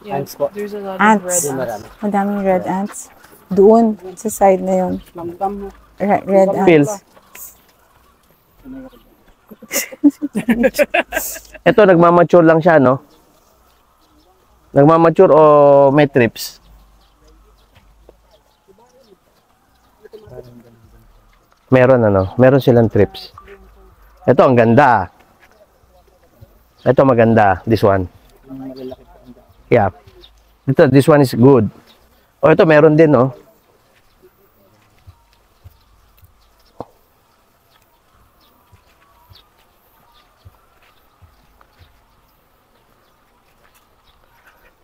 ants po. There's a lot Ants. of red ants. Madaming red ants. Doon, sa side na yun. Red ants. Ito, nagmamature lang siya, no? Nagmamature o may trips? Meron, ano? Meron silang trips. Ito, ang ganda. Ito, maganda. This one. Yeah. Ito, this one is good. O, ito, meron din, no?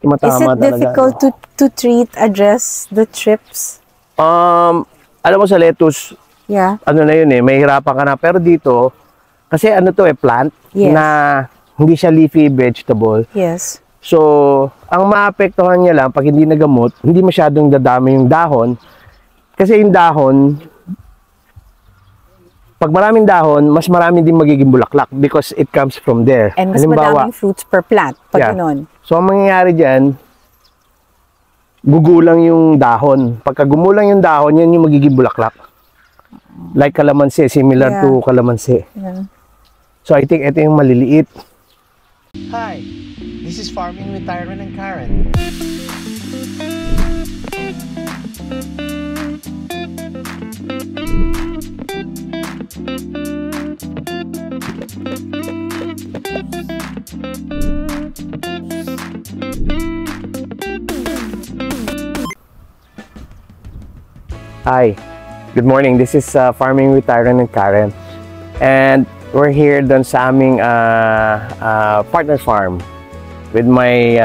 Is it difficult to address the trips? Alam mo sa lettuce, Yeah. ano na yun eh, may hirapan ka na. Pero dito, kasi ano to eh, plant Yes. na hindi siya leafy vegetable. Yes. So, ang maapektuhan niya lang pag hindi nagamot, hindi masyadong dadami yung dahon. Kasi yung dahon, pag maraming dahon, mas marami din magiging bulaklak because it comes from there. And mas madaming fruits per plant. Pag ganun. So, ang mangyayari dyan, gugulang yung dahon. Pagka gumulang yung dahon, yan yung magiging bulaklak. Like kalamansi, similar to kalamansi. Yeah. So, I think ito yung maliliit. Hi, this is Farming with Tyron and Karen. Hi, good morning. This is Farming with Tyron and Karen. And we're here dun sa aming partner farm with my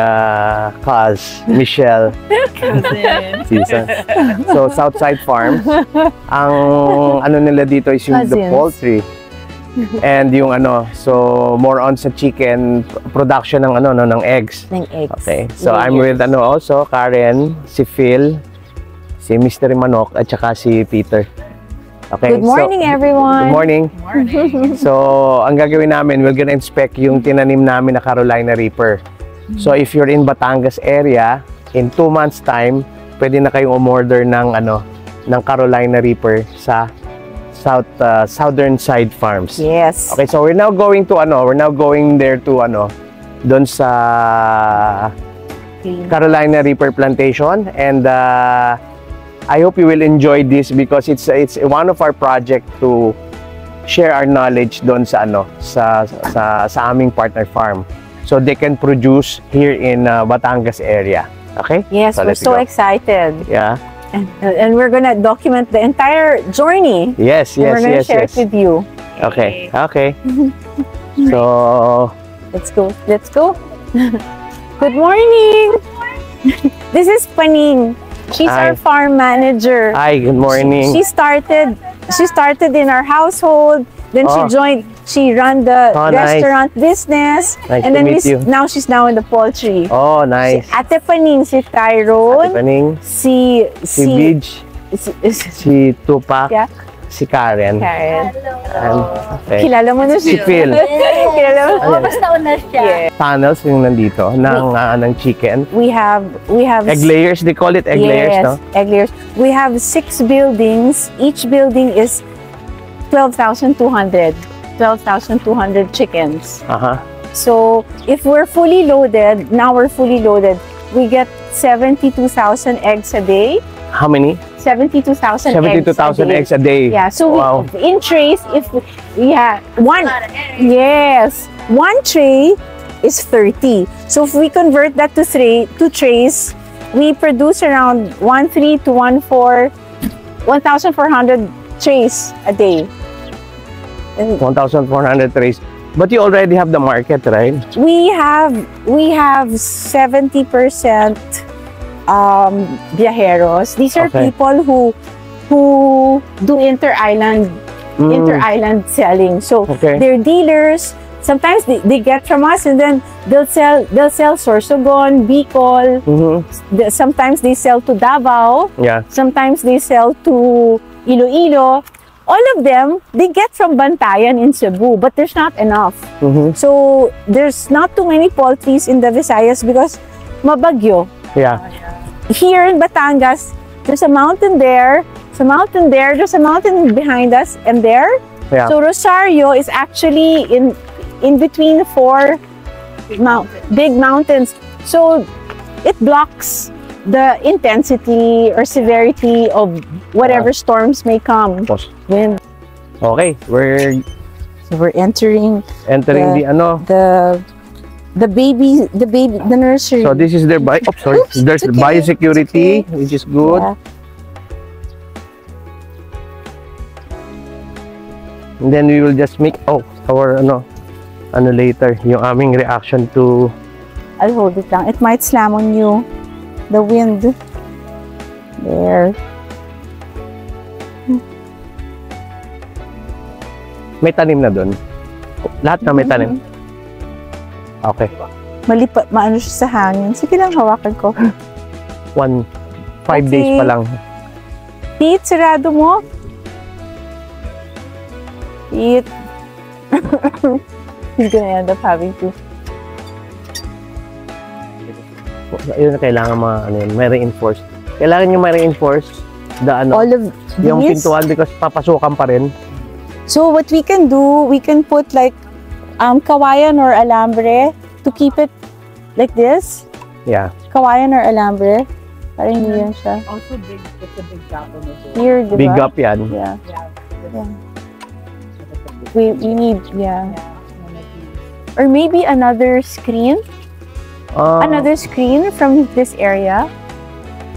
cuz, Michelle. Season. So, Southside Farm. Ang ano nila dito is yung the poultry. And yung ano, so more on sa chicken production ng ano no, ng eggs. Ng eggs. Okay. So, I'm with ano also, Karen, si Phil, si Mr. Manok, at saka si Peter. Okay, good morning, everyone. Good morning. Morning. So, ang gagawin namin, we're gonna inspect yung tinanim namin na Carolina Reaper. So, if you're in Batangas area, in 2 months time, pwede na kayong umorder ng ano, ng Carolina Reaper sa southern side farms. Yes. Okay, so we're now going there to ano, doon sa Carolina Reaper plantation, and I hope you will enjoy this because it's one of our project to share our knowledge doon sa ano sa aming partner farm, so they can produce here in Batangas area. Okay? Yes, so we're so excited. Yeah. And we're gonna document the entire journey. Yes, we're gonna share it with you. Okay. Okay. So let's go. Let's go. Good morning. This is Paning. She's our farm manager. Hi, good morning. She started in our household. Then she ran the restaurant business. Nice and to then meet you. she's now in the poultry. Oh, nice. Si Ate Paning, si Tyrone. Ate Paning. Si Bij. Si Tupac. Yeah. Si Karen. Okay. Kilala mo na si Phil. Kilala mo. Mas nauna siya. Tunnels yung nandito ng chicken. We have egg layers. They call it egg layers, no? Egg layers. We have 6 buildings. Each building is 12,200 chickens. So if we're fully loaded, we get 72,000 eggs a day. How many? 72,000 eggs a day. Yeah, so wow. In trays, one tray is 30. So if we convert that to 2 trays, we produce around 1,400 trays a day. 1,400 trays. But you already have the market, right? We have 70% viajeros. These are people who do inter-island selling. So they're dealers. Sometimes they get from us and then they'll sell Sorsogon, Bicol. Sometimes they sell to Davao. Yeah. Sometimes they sell to Iloilo. all of them, they get from Bantayan in Cebu, but there's not enough. So there's not too many poultries in the Visayas because mabagyo. Yeah. Here in Batangas, there's a mountain there, there's a mountain there, there's a mountain behind us, and there. Yeah. So Rosario is actually in between four big mountains. So it blocks the intensity or severity of whatever storms may come. Wind. Okay, we're entering the nursery. So this is their there's the biosecurity, which is good. Yeah. And then we will just make our later yung aming reaction to. I'll hold it down. It might slam on you. The wind. There. May tanim na doon. Lahat na may tanim. Okay. Maano siya sa hangin. Sige lang, hawakan ko. 5 days pa lang. Pete, sarado mo. Pete. He's gonna end up having to. Yun na kailangan may reinforce. Kailangan nyo may reinforce all of yung these? pintuan because papasukan pa rin. So what we can do, we can put like kawayan or alambre to keep it like this. Yeah. Kawayan or alambre. Para hindi yan siya. Also big, it's a big gap on it. Here, diba? Big gap yan. Yeah. We need, or maybe another screen. Another screen from this area.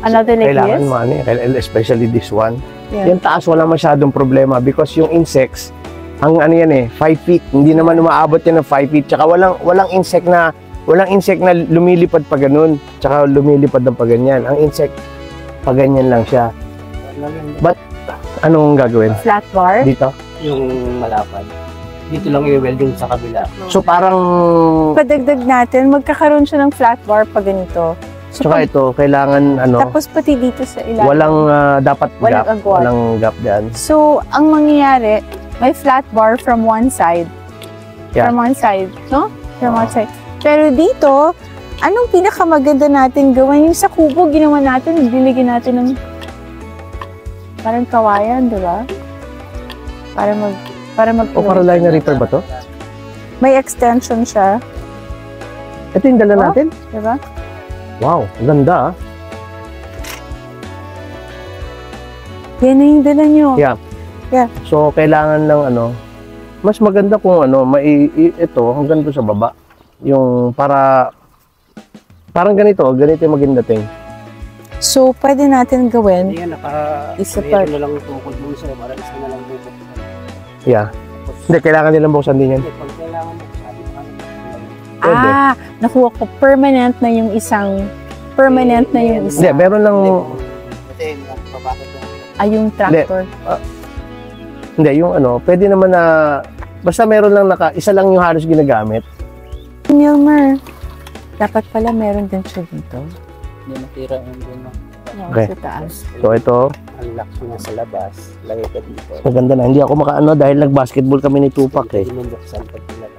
Another like kailangan this. Especially this one. Yeah. Yung taas wala masyadong problema because yung insects, ang 5 feet. Hindi naman umaabot yan ng 5 feet. Tsaka walang insect na lumilipad pa ganun. Tsaka lumilipad ng pa ganyan. Ang insect, pa ganyan lang siya. But, anong gagawin? Flat bar? Dito? Yung malapad. Dito lang i-welding sa kabila. So parang... Padagdag natin, magkakaroon siya ng flat bar pa ganito. So, Tsaka ito, kailangan tapos pati dito sa ilalim. walang dapat Walang gap. agwat. Walang gap dyan. So, ang mangyayari, may flat bar from one side. Yeah. From one side, no? From one side. Pero dito, anong pinakamaganda natin gawin? Yung sa kubo, ginawa natin, binigyan natin ng parang kawayan, di ba? Para O Carolina Reaper ba to? May extension siya, Ito yung dala natin? di ba? Wow, ganda ah. Yan na yung dala nyo. Yeah. Yeah. So, kailangan lang mas maganda kung ito, hanggang doon sa baba. Yung parang ganito yung maging dating. So, pwede natin gawin. Hindi yan, Isa meron na lang tukod mo sa'yo, para isa na lang bukod. Yeah. Hindi, kailangan nilang buksan din yan. Hindi, pag kailangan mo, sabi ka Nakuha ko permanent na yung isang. Hindi, meron lang... Kasi napapakot lang. Yung tractor. Hindi, yung pwede naman na... Basta meron lang isa lang yung halos ginagamit. Milmer, dapat pala meron din siya dito. Hindi natira yung doon. Okay. Sa taas. So, ito, Ang lock na sa labas, lagay ka dito. maganda na. Hindi ako dahil nag-basketball kami ni Tupac eh. Hindi mo buksan pag pinala.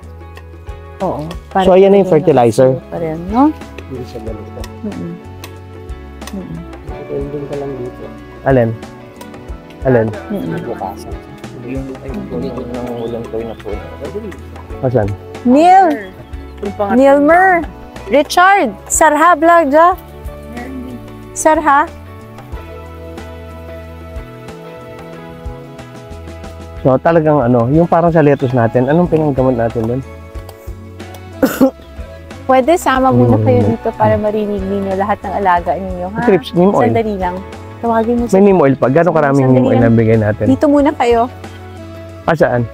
Oo. So, ayan na yung fertilizer. Pa rin, no? Hindi siya ganito. Ito yung doon ka lang dito. Alin? Bukasan. Yung dito ng ulang ko na po. Asan? Nilmer, Richard, Sarha vlog ja. Sarha. So, talagang yung parang sa lettuce natin, anong pinanggamot natin doon? Pwede sama muna kayo dito para marinig ninyo lahat ng alaga ninyo, ha? Trips, neem oil. Sandali lang. Tawagin mo May neem oil pa. Gano'ng karaming neem oil na bigay natin? Dito muna kayo. Saan?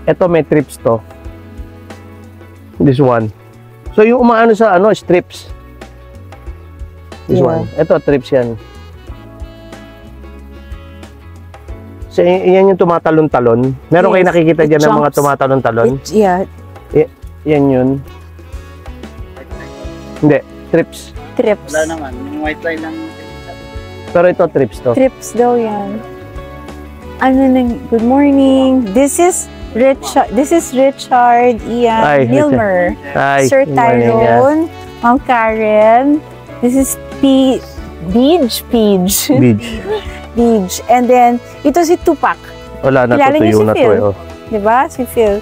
Ito may trips to. This one. So yung umaano sa strips. This one. Ito trips yan. So yan yung tumatalon-talon. Meron kayo nakikita dyan ng mga tumatalon-talon? Yeah. Yan yun. Hindi. Trips. Trips. Wala naman, yung white line lang. Pero ito, trips to. Trips daw yan. Ano nang, good morning. This is Richard Ian Hi, Milmer. Hi, Sir good morning, Tyrone, Ma'am Karen. This is Beach. Beach. Beach. And then, ito si Tupac. Wala na, Kilala niyo tutuyo si na to. Phil? Eh, oh. Diba? Si Phil.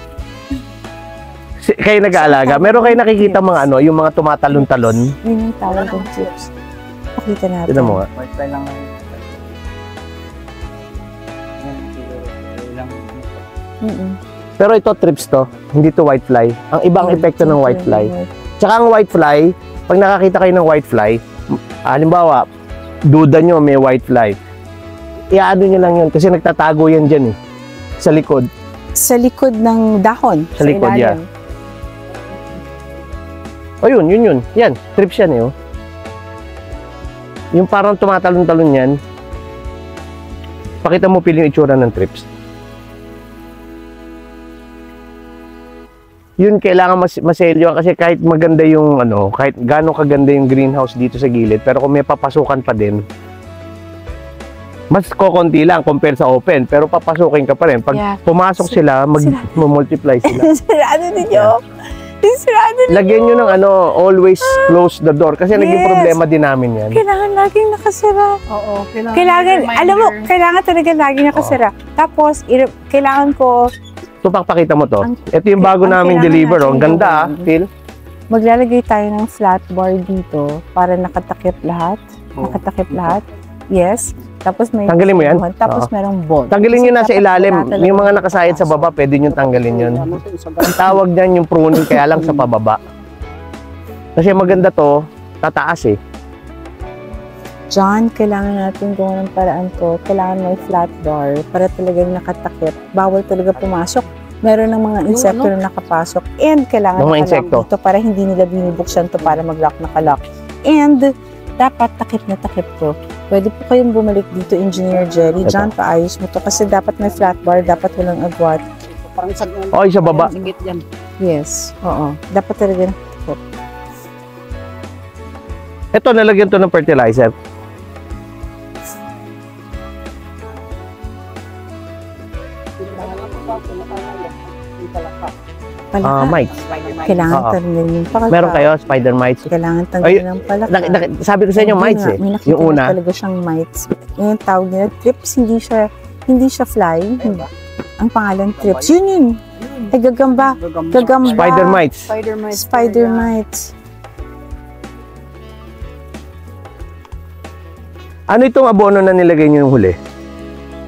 Kayo nag-aalaga. Meron kayo nakikita mga ano, yung mga tumatalon-talon. Yun yung tawag ng trips. Pakita natin. Tignan mo nga. White line lang. Pero ito, trips to. Hindi to whitefly. Ang ibang epekto ng whitefly. Tsaka ang whitefly, pag nakakita kayo ng whitefly, halimbawa, duda nyo may whitefly. Iaano nyo lang yun kasi nagtatago yan dyan eh. Sa likod. Sa likod ng dahon. Sa likod, ilalim. O yun. Yan, trips yan eh. Oh. Yung parang tumatalon-talon yan. Pakita mo pili yung itsura ng trips. Yun, kailangan maselyo kasi kahit maganda yung ano, kahit gaano kaganda yung greenhouse dito sa gilid, pero kung may papasukan pa din, mas kokonti lang compare sa open, pero papasukin ka pa rin. Pag pumasok sila, mag-multiply sila. Sirado ninyo. Sirado ninyo. Lagyan nyo ng ano, always close the door kasi naging problema din namin yan. Kailangan laging nakasara. Oo, Kailangan, alam mo, kailangan talaga laging nakasara. Tapos, kailangan ko, So, pakita mo to. Ito yung bago naming deliver. Oh. Ang ganda, Phil. Maglalagay tayo ng flat bar dito para nakatakip lahat. Nakatakip lahat. Yes. Tapos may tanggalin mo yan? Tapos merong bolt. Tanggalin nyo na sa ilalim. Yung mga nakasayad sa baba, pwede nyo tanggalin yun. Ang tawag dyan yung pruning, kaya lang sa pababa. Kasi maganda to, tataas eh. John, kailangan natin gawa ng paraan to. Kailangan may flat bar para talagang nakatakip. Bawal talaga pumasok. Meron ng mga insekto na nakapasok. And kailangan nakalock dito para hindi nila binibuksan to para mag-lock nakalock. And dapat takip na takip to. Pwede po kayong bumalik dito, Engineer Jerry. John, paayos mo to kasi dapat may flat bar, dapat walang agwat. Oy, sa baba. Yes, oo. Dapat talaga nakatakip. Ito, nalagyan to ng fertilizer. Mites. Kailangan tanggalin yung palaka. Meron kayo, spider mites? Kailangan tanggalin ng palaka. Sabi ko sa inyo, mites eh. Yung una. Talaga siyang mites. Yung tawag nila, trips, hindi siya fly. Ang pangalan, trips. Yun. Ay, gagamba. Spider mites. Spider mites. Ano itong abono na nilagay nyo yung huli?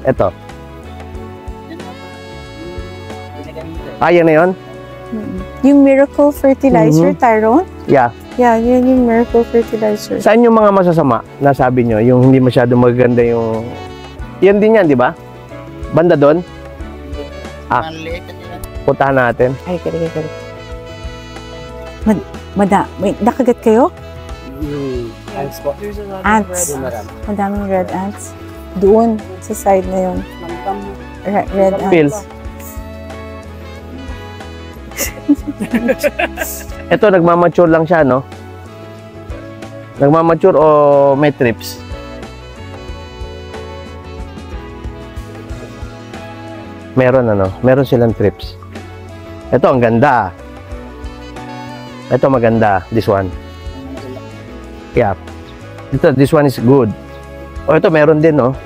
Ito. Yan na yun? Yung Miracle Fertilizer, Tyrone? Yeah. Yeah, yun yung Miracle Fertilizer. Saan yung mga masasama na sabi nyo? Yung hindi masyado maganda yung... Yan din yan, di ba? Banda doon? Puntahan natin. Ay, kari. May nakagat kayo? Ants po. Ants. Madaming red ants. Doon, sa side na yun. Red ants. Pills. Ito, nagmamature lang siya, no? Nagmamature o may trips? Meron, ano? Meron silang trips. Ito, ang ganda. Ito, maganda. This one. Yeah. This one is good. Ito, meron din, no?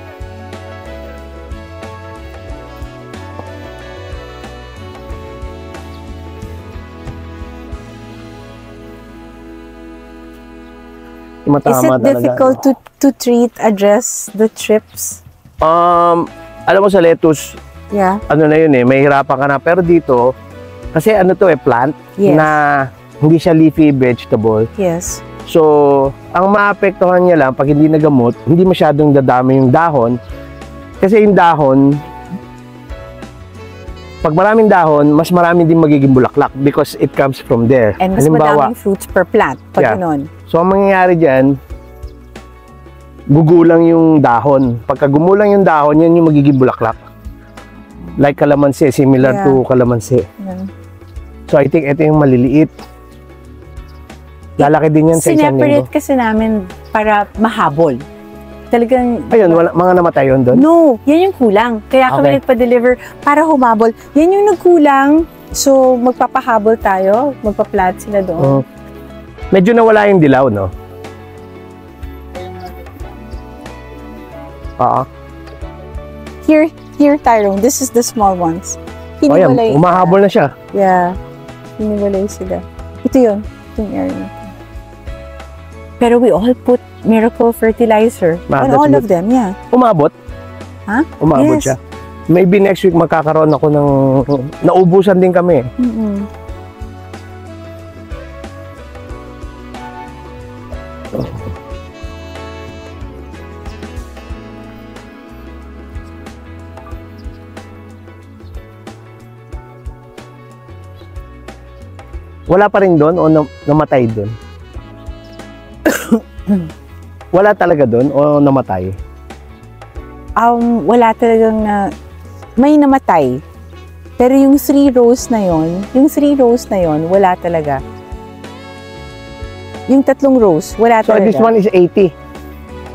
Is it difficult to address the trips? Alam mo sa lettuce, ano na yun eh, may hirapan ka na. Pero dito, kasi ano to eh, plant na hindi siya leafy vegetable. Yes. So, ang maapektuhan niya lang pag hindi nagamot, hindi masyadong dadami yung dahon. Kasi yung dahon, pag maraming dahon, mas maraming din magiging bulaklak because it comes from there. And mas madaming fruits per plant pag ganun. So, ang mangyayari dyan, gugulang yung dahon. Pagka gumulang yung dahon, yan yung magiging bulaklak. Like kalamansi, similar to kalamansi. So, I think ito yung maliliit. Lalaki din yan sa isang linggo. Sineparate kasi namin para mahabol. Talagang... Ayun, mga namatay yun doon? No, yan yung kulang. Kaya kami nagpa-deliver para humabol. Yan yung nagkulang. So, magpapahabol tayo. Magpa-plant sila doon. Medyo nawala yung dilaw, no? Oo. Here, Tyrone. This is the small ones. Yan, umahabol na siya. Yeah. Hiniwalay sila. Ito yun. Itong area. Pero we all put miracle fertilizer. On all of them, yeah. Umabot? Ha? Umabot siya. Maybe next week magkakaroon ako ng... Naubusan din kami. Wala pa rin doon o namatay doon? Wala talaga doon o namatay? Wala talagang may namatay. Pero yung 3 rows na yon, wala talaga. Yung 3 rows, wala talaga. So this one is 80?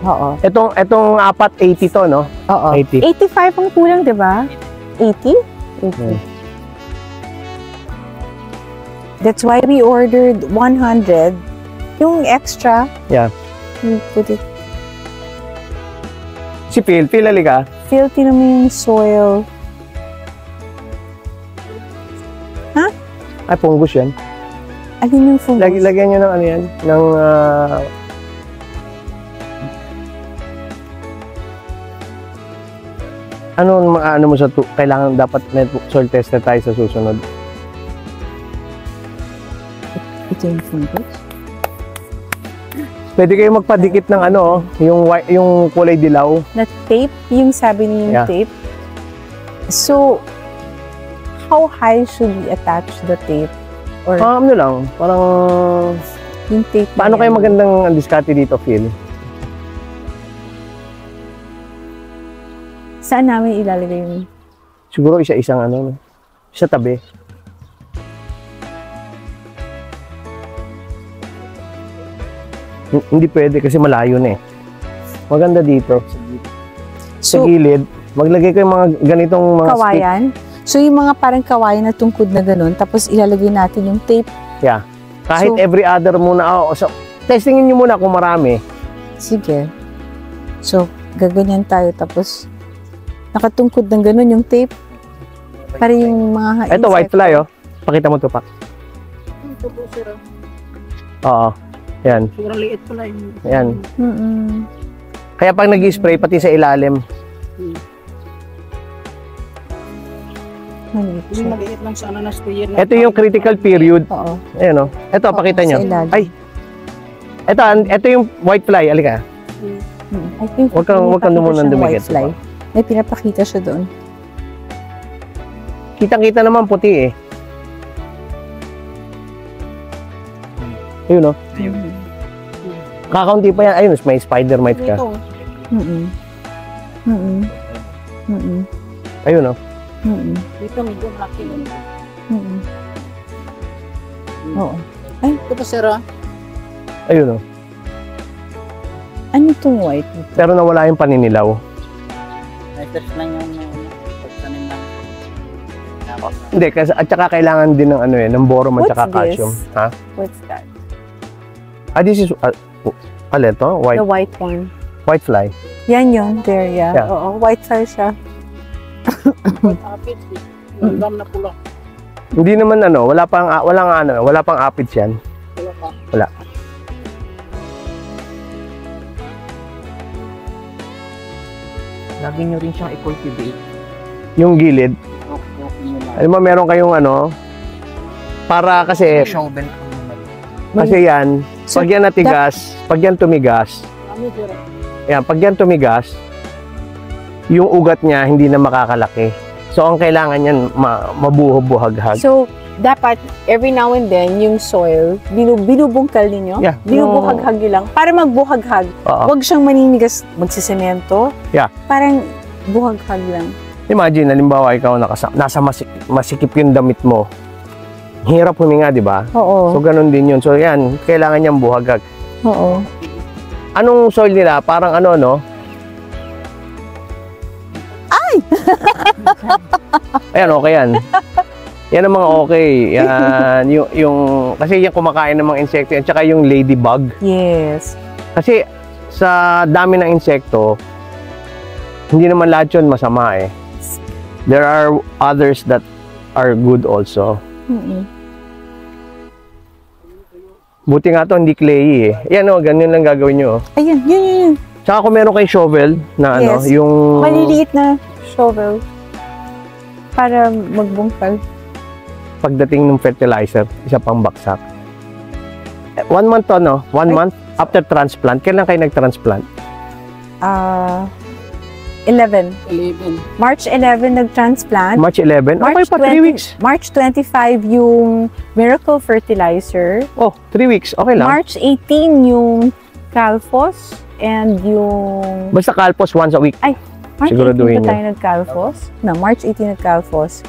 Oo. Etong 4, 80 to, no? Oo. 80. 85 ang kulang, di ba? 80? 80. That's why we ordered 100. Yung extra. Yeah. We put it. Si Phil, halika. Phil, tinan mo yung soil. Ha? Ay, fungus yan. Alin yung fungus? Lagyan nyo ng ano yan? Ng... ano mo sa... Kailangan dapat soil tester tayo sa susunod. Ito yung fungus? Pwede kayo magpadikit ng ano, yung kulay dilaw. Na tape? Yung sabi niyo yung tape? So, how high should we attach the tape? Or ano lang, parang... Yung tape. Paano kayo magandang diskarte dito, Phil? Saan namin ilalagay yung... Siguro isa-isang ano, sa tabi. Hindi pwede kasi malayo na eh. Maganda dito. Sa gilid, maglagay kayo mga ganitong mga kawayan. So yung mga parang kawayan na tungkod na ganun, tapos ilalagay natin yung tape. Yeah. Kahit every other muna. So, testingin nyo muna kung marami. Sige. So, gaganyan tayo, tapos nakatungkod ng ganun yung tape. Para yung mga... Ito, white fly, oh. Pakita mo ito, Pak. Ito po, sir. Oo. Yan. Sobrang liit pala yung... Yan. Kaya pag nag-spray, pati sa ilalim. Yung maliit lang sa ananas sprayer. Ito yung critical period. Oo. Ayan, oh. Ito, pakita nyo. Ay. Ito yung white fly. Alika. I think Huwag kang naman dumikit. May pinapakita siya doon. Kitang-kita naman puti eh. Ayun, oh. Kakaunti pa yan. Ayun, may spider mite ka. Ayun, oh. Dito, medyo malaki. Oo. Ay, ito po, sir. Ayun, oh. Ano itong white? Pero nawala yung paninilaw. Search lang yung pagtanim na. Hindi, kasi at saka kailangan din ng ano eh, ng boron at saka calcium. Ha? What's that? This is ito? White. The white one. White fly. Yan yun, there, yeah. Oo, white fly siya. Aphids, na pula. Hindi naman ano, wala pang aphids yan. Wala pa. Wala. Lagi nyo rin siyang i-cultivate. Yung gilid. Alam mo, meron kayong ano, para kasi, kasi yan, pag yan natigas, pag yan tumigas, yan, pag yan tumigas, yung ugat niya hindi na makakalaki. So, ang kailangan yan, mabuhag-buhaghag. So, dapat, every now and then, yung soil, binubungkal ninyo? Yeah. Binubuhaghag nyo lang. Para magbuhaghag. Huwag siyang maninigas, magsisemento. Yeah. Parang buhaghag lang. Imagine, halimbawa, ikaw nasa masikip yung damit mo. hirap huminga, di ba? Oo. So, ganun din yun. So, yan, kailangan niyang buhagag. Oo. Anong soil nila? Parang ano, no? Ay! Ayan, okay yan. Yan ang mga okay. Yan, yung kasi yung kumakain ng mga insekto yan, tsaka yung ladybug. Yes. Kasi sa dami ng insekto, hindi naman lahat yun masama eh. There are others that are good also. Buti nga to, hindi clayy eh. Yan o, ganyan lang gagawin nyo. Ayun, yun. Tsaka kung meron kayo shovel na ano, Yes. yung... Maliliit na shovel para magbungkal. Pagdating ng fertilizer, isa pang baksak. 1 month to, no? 1 month after transplant. Kailan kayo nag-transplant? 11. 11. March 11 nag-transplant. March 11? Okay pa, 3 weeks. March 25 yung Miracle Fertilizer. Oh, 3 weeks. Okay lang. March 18 yung Calphos and yung... Basta Calphos once a week. March Siguraduhin 18 niyo. pa tayo nag-Calphos? No, March 18 nag-Calphos.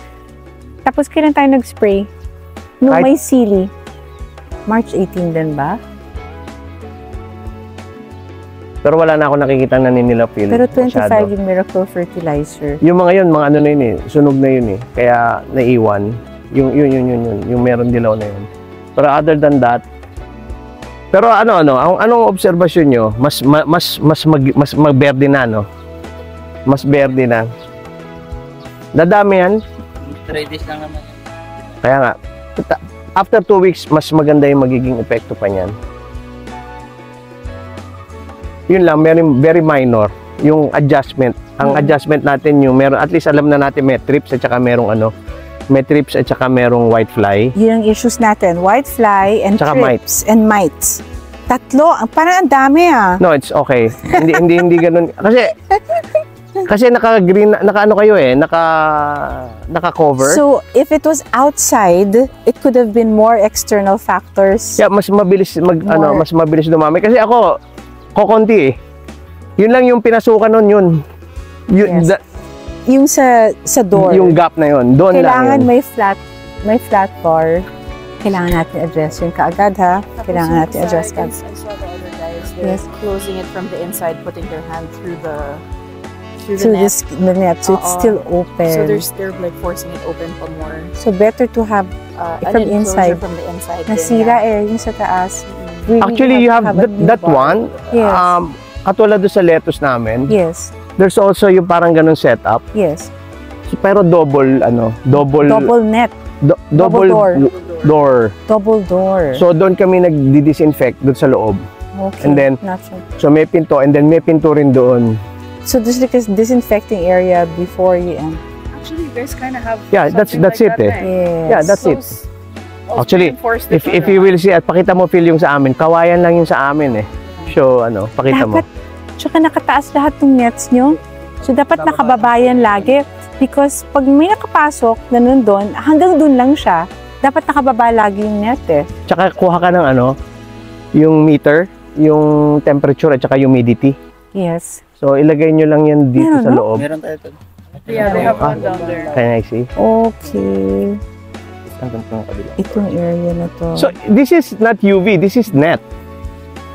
Tapos kailan tayo nag-spray? Nung Kahit- may sili. March 18 din ba? Pero wala na ako nakikita naninilapil. Pero 25 masyado. yung Miracle Fertilizer. Yung mga yun, mga ano na yun eh. Sunog na yun eh. Kaya naiwan. Yung meron dilaw na yun. Pero other than that, pero anong obserbasyon nyo? Mas magberde na, no? Mas berde na. Dadami yan. 3 days lang naman. Kaya nga, after 2 weeks, mas maganda yung magiging epekto pa niyan. Yun lang, very minor. Yung adjustment. Ang adjustment natin yung meron, at least alam na natin may trips at saka merong may trips at saka merong whitefly. Yun ang issues natin. Whitefly and Tsaka trips and mites. Tatlo. Parang ang dami ah. No, it's okay. hindi ganun. Kasi naka-green, naka-ano kayo eh, naka-cover. So, if it was outside, it could have been more external factors. Yeah, mas mabilis More. mas mabilis dumami kasi ako kokonti eh. Yun lang yung pinasukan nun yun. Yes. Yung sa door. Yung gap na yun, doon lang kailangan yun. may flat bar. Kailangan natin address yun kaagad ha. Kailangan natin address I kaagad. saw the other guys, they're Yes. closing it from the inside, putting their hand through the So net. the net, so it's Oo. still open. So they're like forcing it open pa more. So better to have An from enclosure inside. from the inside. din, nasira yeah. yung sa taas. We Actually, really you have to a new that bar. one. Yes. Katulad doon sa lettuce namin. Yes. There's also yung parang ganun setup. Yes. Pero double Double net. double door. door. Double door. So doon kami nagdi-disinfect doon sa loob. okay. and then- Not sure. So may pinto and then may pinto rin doon. So there's like a disinfecting area before you end. Actually, you guys kind of have. Yeah, that's something it like that, eh. Yes. Yeah, that's it. Also Actually, reinforced it If on you will see at pakita mo feel yung sa amin, kawayan lang yung sa amin eh. So pakita mo. Dapat, tsaka nakataas lahat ng nets nyo. So dapat nakababayan lagi. Because pag may nakapasok na doon, hanggang doon lang siya, dapat nakababa lagi yung net eh. Tsaka kuha ka ng yung meter, yung temperature at tsaka humidity. Yes. So ilagay nyo lang yan dito Meron, sa no? loob. Meron tayo ito. Yeah, they have one down there. Can I see? Okay. Itong area na to. So this is not UV, this is net.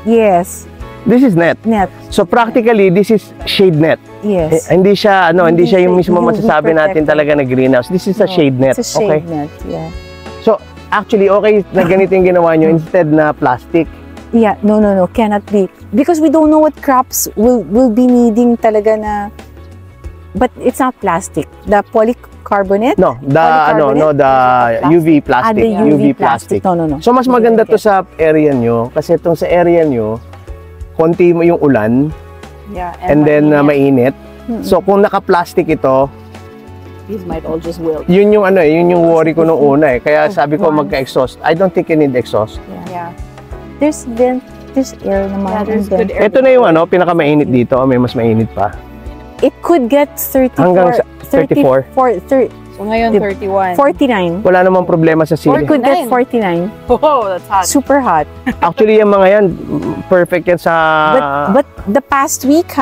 yes. This is net. Net. So practically this is shade net. Yes. Hindi siya Hindi siya yung siya mismo UV masasabi natin protected. talaga na greenhouse. This is a No, shade net. It's a Okay. shade net, yeah. So actually okay na ganito yung ginawa nyo instead na plastic. Yeah, no, cannot be. Because we don't know what crops will be needing talaga na, but it's not plastic. The polycarbonate? No, the Polycarbonate? the UV plastic, the UV plastic. No. So mas maganda to sa area nyo kasi itong sa area nyo konti mo yung ulan Yeah, and then mainit. Mm-mm. So kung naka-plastic ito, these might all just wilt. yun yung yun yung worry ko nung una eh. Kaya Oh, sabi ko once. magka-exhaust. I don't think you need exhaust. Yeah, There's air naman. yeah. There's and then good air. Ito na yung pinaka-mainit dito. May mas mainit pa. it could get 34. Hanggang sa 34? 34, So ngayon, 31. 49. Wala namang problema sa Or sili. could get 49. 49. Oh, that's hot. Super hot. Actually, yung mga yan, perfect yan sa... But the past week,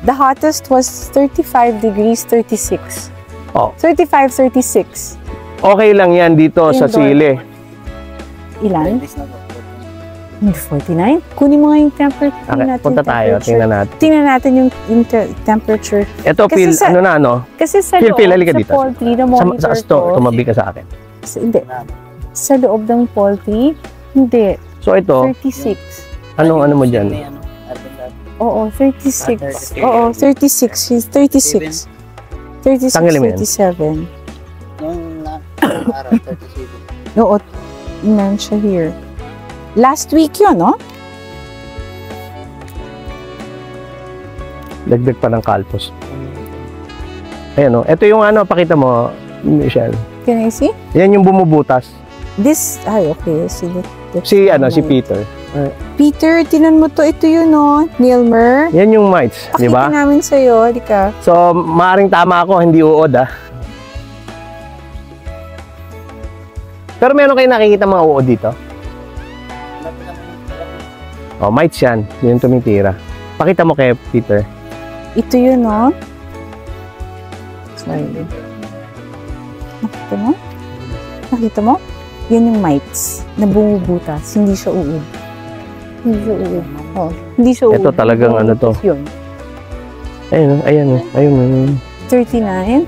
the hottest was 35 degrees 36. Oh. 35, 36. Okay lang yan dito sa Indoor. sili. Ilan? This na po. Hindi, 49? Kunin mo nga yung temperature. Okay, natin, punta tayo. temperature. Tingnan natin. Tingnan natin yung temperature. Ito, Kasi Phil, sa- ano na, ano? Kasi sa Phil, loob, Phil, halika sa dito. poultry, na monitor ko. Tumabi ka sa akin. Hindi. Sa loob ng poultry, hindi. So, ito, 36. ano mo dyan? May ano, urban lab. Oo, 36. Oo, 36. She's 36. 36, Tanggalin mo yan. 37. Yung araw, 37. Oo, meron siya here. Last week yun, no? Dagdag pa ng kalpos. Ayan o. Ito yung ano, pakita mo, Michelle. Can I see? Yan yung bumubutas. This, ay, okay. Si, si Peter. Peter, tinan mo to. Ito yun, no? Nilmer. Yan yung mites, di ba? Pakita namin sa'yo. Di ka. So, maaring tama ako, hindi uod Pero meron kayo nakikita mga uod dito? Oh, mites yan. Yun yung tumitira. Pakita mo kay Peter. Ito yun, no? Sorry. Nakita mo? Nakita mo? Yan yung mites na bumubutas. Hindi siya uod. Hindi siya uod. Oh, hindi siya uod. Ito talagang ano to. Yun. Ayun. 39.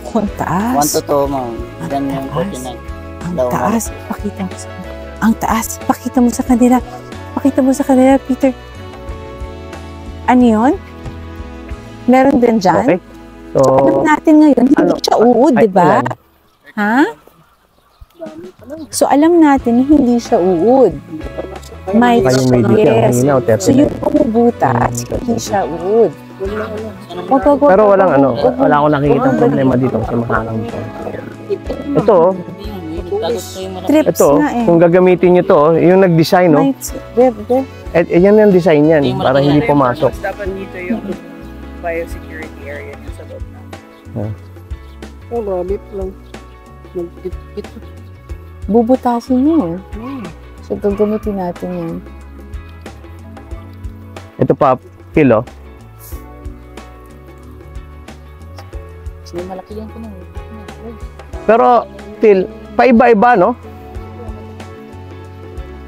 Ako, ang taas. 1 to 2, ma'am. Yan yung 49. Ang taas. Pakita mo sa Ang taas. Pakita mo sa kanila. Pakita mo sa kanila, Peter. Ano yun? Meron din dyan? Okay. So, Alam natin ngayon, hindi siya uod, di ba? ilan? Ha? So, alam natin, hindi siya uod. May Kayong may dito, ang hinaw, So, yung bumubutas, hindi siya uod. Pero wala akong nakikita problema dito kasi mahangang siya. Ito, Trips ito, nga eh. kung gagamitin nyo to, yung nag-design, no? Mites. There. Yan yung design yan, para hindi pumasok. Dapat dito yung biosecurity area niya sa loob na. Oh, rabbit lang. Bubutasin niya eh. So, gagamitin natin yan. Ito pa, kilo. Sige, malaki yan ko na. Pero, Phil, paiba-iba, no?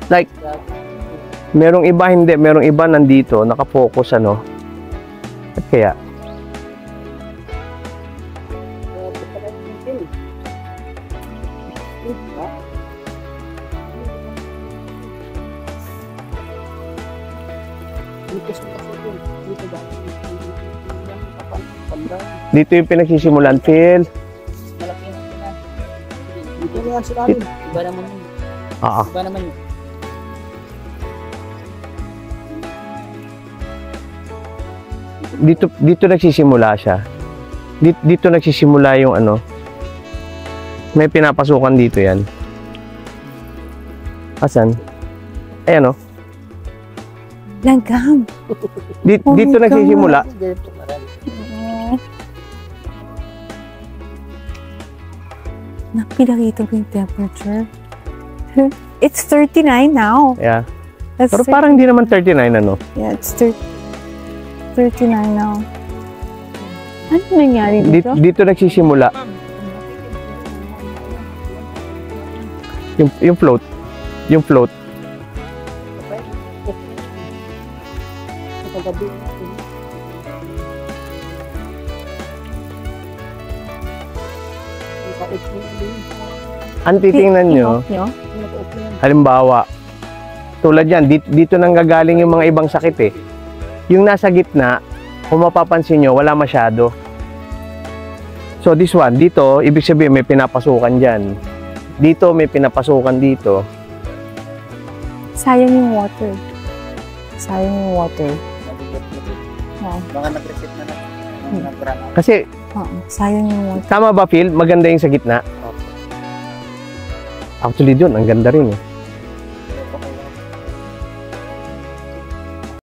Like, merong iba hindi, merong iba nandito, nakapokus, ano? At kaya? Dito yung pinagsisimulan, Phil. Malaki yan ko na. Dito na yan sila rin. Iba naman yun. Oo. Iba naman yun. Dito nagsisimula siya. Dito nagsisimula yung ano. May pinapasukan dito yan. Asan? Ayan, oh. Langgam. Dito Oh my God. nagsisimula. Pinakita ko yung temperature. It's 39 now. Yeah. That's Pero parang hindi naman 39, ano? Yeah, it's 39 now. Ano nangyari dito? Dito nagsisimula. Yung float. Yung float. Ang titingnan nyo, halimbawa, tulad yan, dito nang gagaling yung mga ibang sakit eh. Yung nasa gitna, kung mapapansin nyo, wala masyado. So this one, dito, ibig sabihin may pinapasukan dyan. Dito, may pinapasukan dito. Sayang yung water. Sayang yung water. Oo. Baka nag-reset na nag-run out. Kasi, Oo. Sayang yung water. tama ba Phil? Maganda yung sa gitna? Actually doon, ang ganda rin eh.